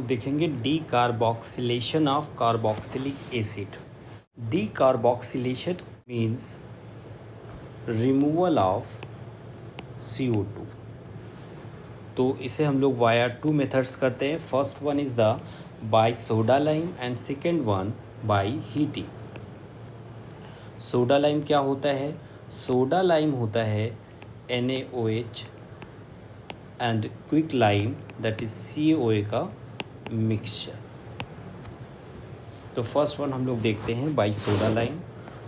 लोग देखेंगे D carboxylation of carboxylic acid. D carboxylation means removal of CO2। तो इसे हम लोग वाया 2 मेथड्स करते हैं। First one is the by soda lime and second one by heating. Soda lime क्या होता है? सोडा लाइम होता है NaOH and quick lime that is CaOA का मिक्सचर। तो फर्स्ट वन हम लोग देखते हैं by soda lime.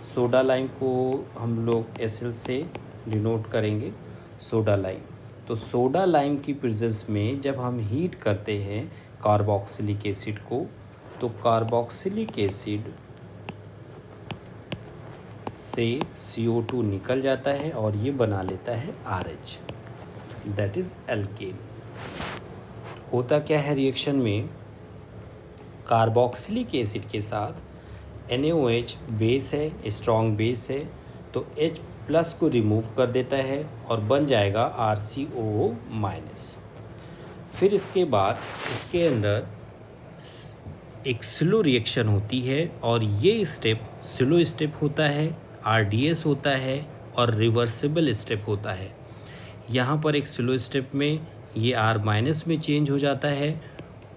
Soda lime को हम लोग SL से डिनोट करेंगे सोडा लाइम। तो सोडा लाइम की प्रेजेंस में जब हम हीट करते हैं कार्बोक्सिलिक एसिड को, तो कार्बोक्सिलिक एसिड से CO2 निकल जाता है और ये बना लेता है RH, दैट इज़ एल्केन। होता क्या है रिएक्शन में, कार्बोक्सिलिक एसिड के साथ NaOH बेस है, स्ट्रॉन्ग बेस है, तो H प्लस को रिमूव कर देता है और बन जाएगा RCOO-। फिर इसके बाद इसके अंदर एक स्लो रिएक्शन होती है और ये स्टेप स्लो स्टेप होता है, RDS होता है और रिवर्सिबल स्टेप होता है। यहाँ पर एक स्लो स्टेप में ये R- में चेंज हो जाता है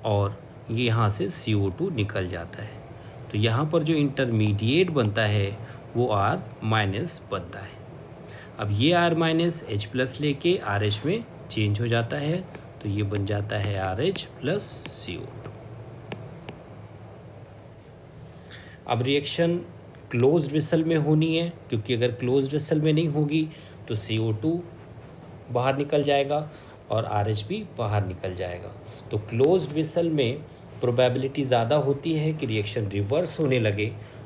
और ये यहाँ से CO2 निकल जाता है। तो यहाँ पर जो इंटरमीडिएट बनता है वो R- बनता है। अब ये R- H प्लस लेके RH में चेंज हो जाता है, तो ये बन जाता है RH प्लस CO2। अब रिएक्शन क्लोज्ड वेसल में होनी है, क्योंकि अगर क्लोज्ड वेसल में नहीं होगी तो CO2 बाहर निकल जाएगा और RH भी बाहर निकल जाएगा। तो क्लोज्ड वेसल में प्रोबेबिलिटी ज़्यादा होती है कि रिएक्शन रिवर्स होने लगे,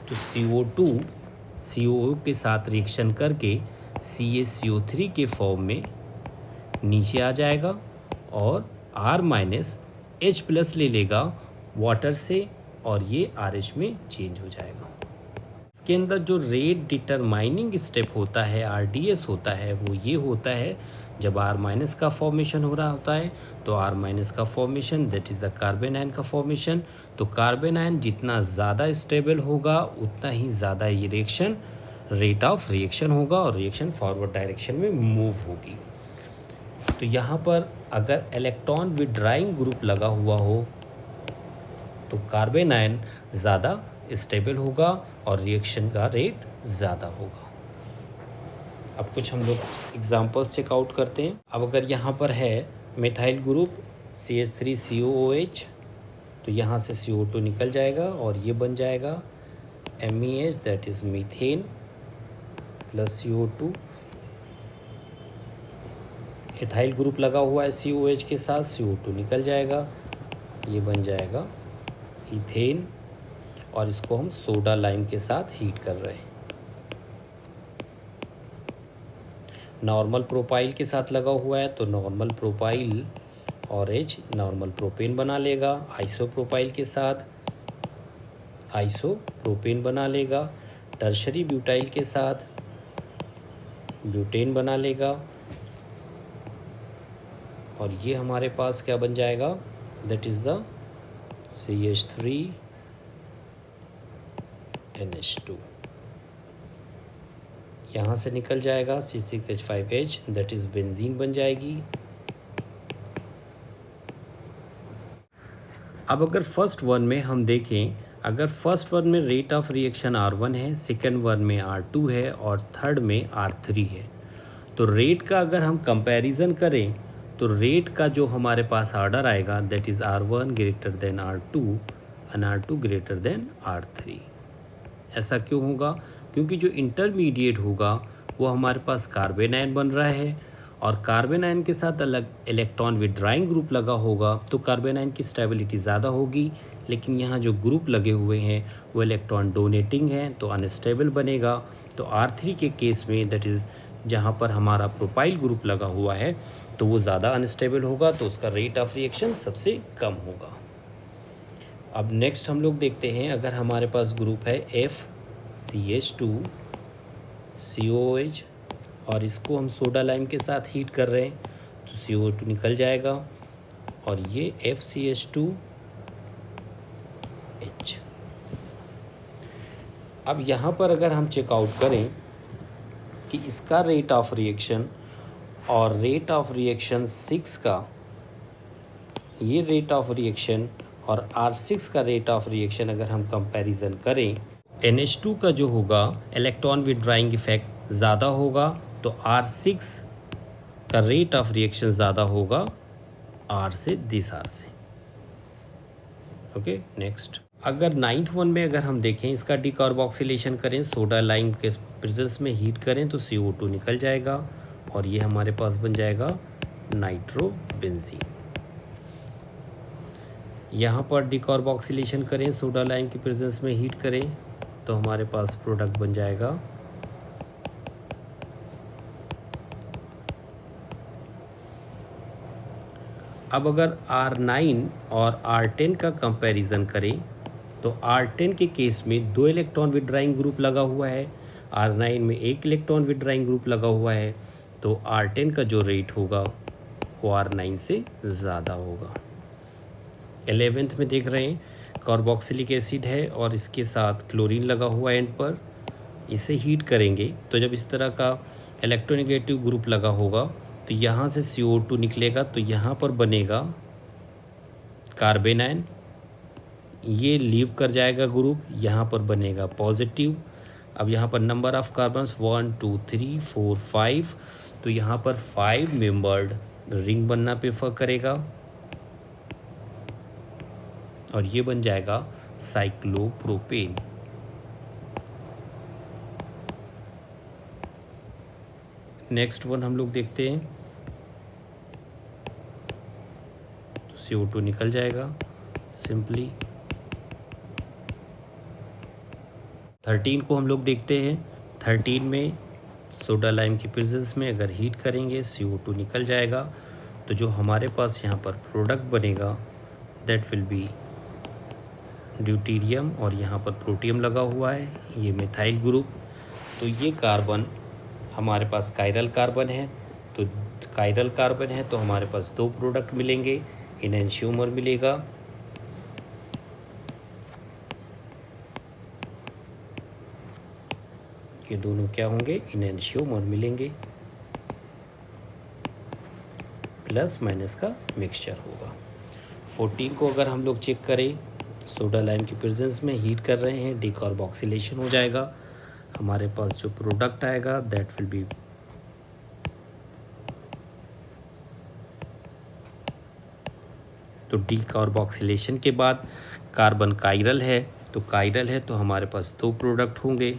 तो CO2 COO के साथ रिएक्शन करके CaCO3 के फॉर्म में नीचे आ जाएगा और R- H प्लस ले लेगा वाटर से और ये RH में चेंज हो जाएगा। इसके अंदर जो रेट डिटरमाइनिंग स्टेप होता है, RDS होता है, वो ये होता है जब R- का फॉर्मेशन हो रहा होता है, तो R- का formation that is the carbon ion का फॉर्मेशन। तो कार्बन आयन जितना ज़्यादा स्टेबल होगा उतना ही ज़्यादा ये रिएक्शन रेट ऑफ रिएक्शन होगा और रिएक्शन फॉरवर्ड डायरेक्शन में मूव होगी। तो यहाँ पर अगर इलेक्ट्रॉन विड्राइंग ग्रुप लगा हुआ हो तो कार्बन आयन ज़्यादा स्टेबल होगा और रिएक्शन का रेट ज़्यादा होगा। अब कुछ हम लोग एग्जांपल्स चेकआउट करते हैं। अब अगर यहाँ पर है मिथाइल ग्रुप CH3COOH, तो यहाँ से CO2 निकल जाएगा और ये बन जाएगा MEH that is methane plus CO2। Ethyl group लगा हुआ है COH के साथ, CO2 निकल जाएगा, ये बन जाएगा इथेन और इसको हम सोडा लाइम के साथ हीट कर रहे हैं। नॉर्मल प्रोपाइल के साथ लगा हुआ है तो नॉर्मल प्रोपाइल और H नॉर्मल प्रोपेन बना लेगा। आइसोप्रोपाइल के साथ आइसोप्रोपेन बना लेगा। टर्शरी ब्यूटाइल के साथ ब्यूटेन बना लेगा और ये हमारे पास क्या बन जाएगा, दैट इज़ द CH3NH2। यहाँ से निकल जाएगा C6H5H दैट इज़ बेंजीन बन जाएगी। अब अगर फर्स्ट वन में हम देखें, अगर फर्स्ट वन में रेट ऑफ रिएक्शन R1 है, सेकेंड वन में R2 है और थर्ड में R3 है, तो रेट का अगर हम कंपैरिजन करें तो रेट का जो हमारे पास ऑर्डर आएगा that is R1 greater than R2 and R2 greater than R3। ऐसा क्यों होगा? क्योंकि जो इंटरमीडिएट होगा वो हमारे पास कार्बन आयन बन रहा है और कार्बन आयन के साथ अलग इलेक्ट्रॉन विड्राइंग ग्रुप लगा होगा, तो कार्बन आयन की स्टेबिलिटी ज़्यादा होगी। लेकिन यहाँ जो ग्रुप लगे हुए हैं वो इलेक्ट्रॉन डोनेटिंग हैं तो अनस्टेबल बनेगा। तो R3 के केस में दैट इज़ जहाँ पर हमारा प्रोपाइल ग्रुप लगा हुआ है तो वो ज़्यादा अनस्टेबल होगा, तो उसका रेट ऑफ रिएक्शन सबसे कम होगा। अब नेक्स्ट हम लोग देखते हैं, अगर हमारे पास ग्रुप है FCH2COOH और इसको हम सोडा लाइम के साथ हीट कर रहे हैं तो CO2 निकल जाएगा और ये FCH2 H। अब यहाँ पर अगर हम चेकआउट करें कि इसका रेट ऑफ रिएक्शन और रेट ऑफ रिएक्शन 6 का, ये रेट ऑफ रिएक्शन और R6 का रेट ऑफ रिएक्शन अगर हम कंपैरिजन करें, NH2 का जो होगा इलेक्ट्रॉन विड्राइंग इफेक्ट ज़्यादा होगा, तो R6 का रेट ऑफ रिएक्शन ज़्यादा होगा R से दिस R से। ओके, नेक्स्ट अगर 9th वन में अगर हम देखें इसका डिकार्बोक्सिलेशन करें, सोडा लाइम के प्रेजेंस में हीट करें तो CO2 निकल जाएगा और ये हमारे पास बन जाएगा नाइट्रोबेंजीन। यहाँ पर डिकार्बोक्सिलेशन करें, सोडा लाइम के प्रेजेंस में हीट करें तो हमारे पास प्रोडक्ट बन जाएगा अब अगर R9 और R10 का कंपैरिजन करें तो R10 के केस में 2 इलेक्ट्रॉन विड्राइंग ग्रुप लगा हुआ है, R9 में 1 इलेक्ट्रॉन विड्राइंग ग्रुप लगा हुआ है, तो R10 का जो रेट होगा वो R9 से ज़्यादा होगा। 11th में देख रहे हैं कार्बोक्सिलिक एसिड है और इसके साथ क्लोरीन लगा हुआ है एंड पर, इसे हीट करेंगे तो जब इस तरह का इलेक्ट्रोनेगेटिव ग्रुप लगा होगा तो यहाँ से CO2 निकलेगा, तो यहाँ पर बनेगा कार्बेनाइन, ये लीव कर जाएगा ग्रुप, यहाँ पर बनेगा पॉजिटिव। अब यहाँ पर नंबर ऑफ कार्बन्स 1 2 3 4 5, तो यहाँ पर 5 मेंबर्ड रिंग बनना प्रेफर करेगा और ये बन जाएगा साइक्लोप्रोपेन। नेक्स्ट वन हम लोग देखते हैं, तो CO2 निकल जाएगा सिंपली। 13 को हम लोग देखते हैं, 13 में सोडा लाइम की प्रेजेंस में अगर हीट करेंगे CO2 निकल जाएगा, तो जो हमारे पास यहाँ पर प्रोडक्ट बनेगा दैट विल बी ड्यूटीरियम और यहाँ पर प्रोटियम लगा हुआ है, ये मिथाइल ग्रुप। तो ये कार्बन हमारे पास कायरल कार्बन है, तो कायरल कार्बन है तो हमारे पास 2 प्रोडक्ट मिलेंगे, इनैंशियोमर मिलेगा ये दोनों क्या होंगे, इनैंशियोमर मिलेंगे, प्लस माइनस का मिक्सचर होगा। 14 को अगर हम लोग चेक करें, सोडा लाइम की प्रेजेंस में हीट कर रहे हैं, डिकार्बोक्सिलेशन हो जाएगा, हमारे पास जो प्रोडक्ट आएगा दैट विल बी तो डिकार्बोक्सिलेशन के बाद कार्बन कायरल है, तो कायरल है तो हमारे पास 2 प्रोडक्ट होंगे,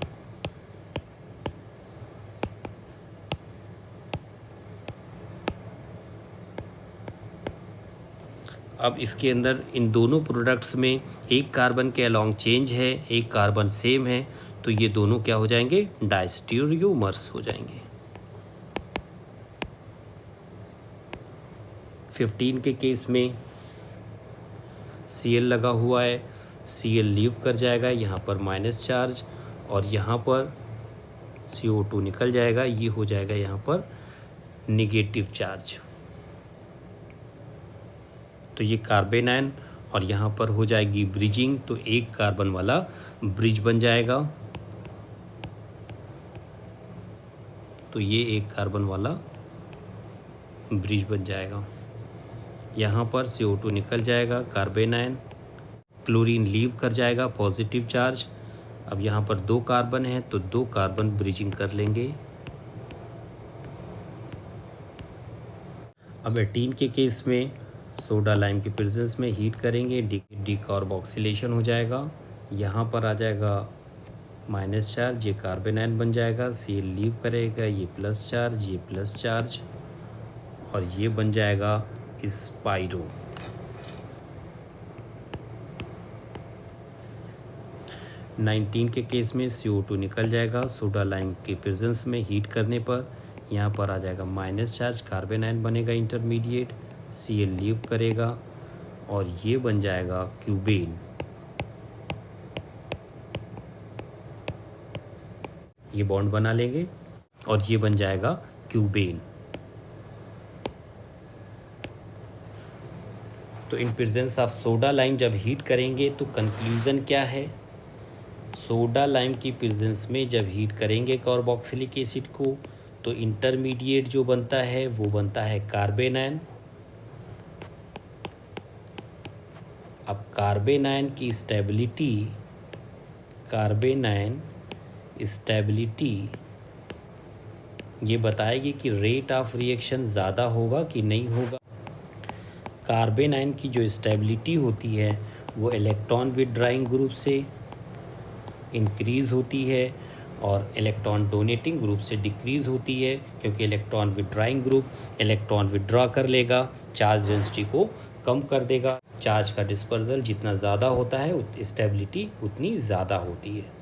अब इसके अंदर इन दोनों प्रोडक्ट्स में एक कार्बन के अलॉन्ग चेंज है, एक कार्बन सेम है, तो ये दोनों क्या हो जाएंगे, डायस्टीरियोमर्स हो जाएंगे। 15 के केस में Cl लगा हुआ है, Cl लीव कर जाएगा, यहाँ पर माइनस चार्ज और यहाँ पर CO2 निकल जाएगा, ये हो जाएगा यहाँ पर निगेटिव चार्ज। तो ये कार्बेनाइन और यहाँ पर हो जाएगी ब्रिजिंग, तो एक कार्बन वाला ब्रिज बन जाएगा, तो ये एक कार्बन वाला ब्रिज बन जाएगा। यहाँ पर CO2 निकल जाएगा, कार्बेनाइन, क्लोरीन लीव कर जाएगा, पॉजिटिव चार्ज। अब यहाँ पर 2 कार्बन है तो 2 कार्बन ब्रिजिंग कर लेंगे। अब 18 के केस में सोडा लाइम की प्रेजेंस में हीट करेंगे, डिकार्बोक्सिलेशन हो जाएगा, यहाँ पर आ जाएगा माइनस चार्ज, ये कार्बेनाइन बन जाएगा, Cl लीव करेगा, ये प्लस चार्ज, ये प्लस चार्ज और ये बन जाएगा स्पाइरो। नाइनटीन के केस में CO2 निकल जाएगा, सोडा लाइम की प्रेजेंस में हीट करने पर यहाँ पर आ जाएगा माइनस चार्ज, कार्बेनाइन बनेगा इंटरमीडिएट, Cl लीव करेगा और ये बन जाएगा क्यूबेन। ये बॉन्ड बना लेंगे और ये बन जाएगा क्यूबेन। तो in presence of soda lime जब हीट करेंगे तो कंक्लूज़न क्या है, सोडा लाइम की प्रेजेंस में जब हीट करेंगे कार्बोक्सिलिक एसिड को तो इंटरमीडिएट जो बनता है वो बनता है कार्बेनायन। अब कार्बेनायन की स्टेबिलिटी ये बताएगी कि रेट ऑफ रिएक्शन ज़्यादा होगा कि नहीं होगा। कार्बेनायन की जो स्टेबिलिटी होती है वो इलेक्ट्रॉन विदड्राइंग ग्रुप से इंक्रीज़ होती है और इलेक्ट्रॉन डोनेटिंग ग्रुप से डिक्रीज़ होती है, क्योंकि electron withdrawing group electron withdraw कर लेगा, चार्ज डेंसिटी को कम कर देगा। चार्ज का डिस्पर्सल जितना ज़्यादा होता है स्टेबिलिटी उतनी ज़्यादा होती है।